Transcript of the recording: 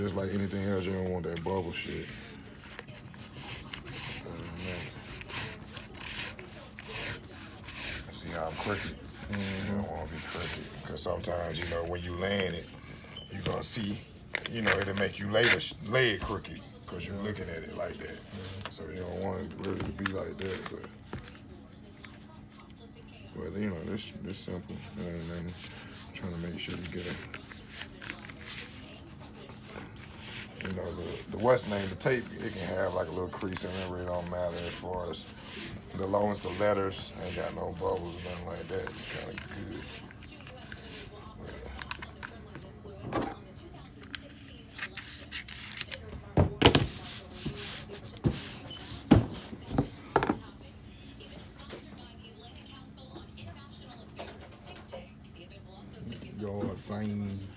just like anything else, you don't want that bubble shit. See how I'm crooked? You don't want to be crooked. Because sometimes, you know, when you land it, you're going to see, you know, it'll make you lay it crooked because you're looking at it like that. So you don't want it really to be like that. But you know, this simple. And then trying to make sure you get you know, the what's name, the tape, it can have like a little crease in it. It really don't matter as far as the long as the letters ain't got no bubbles or nothing like that. It's kind of good. Your thing.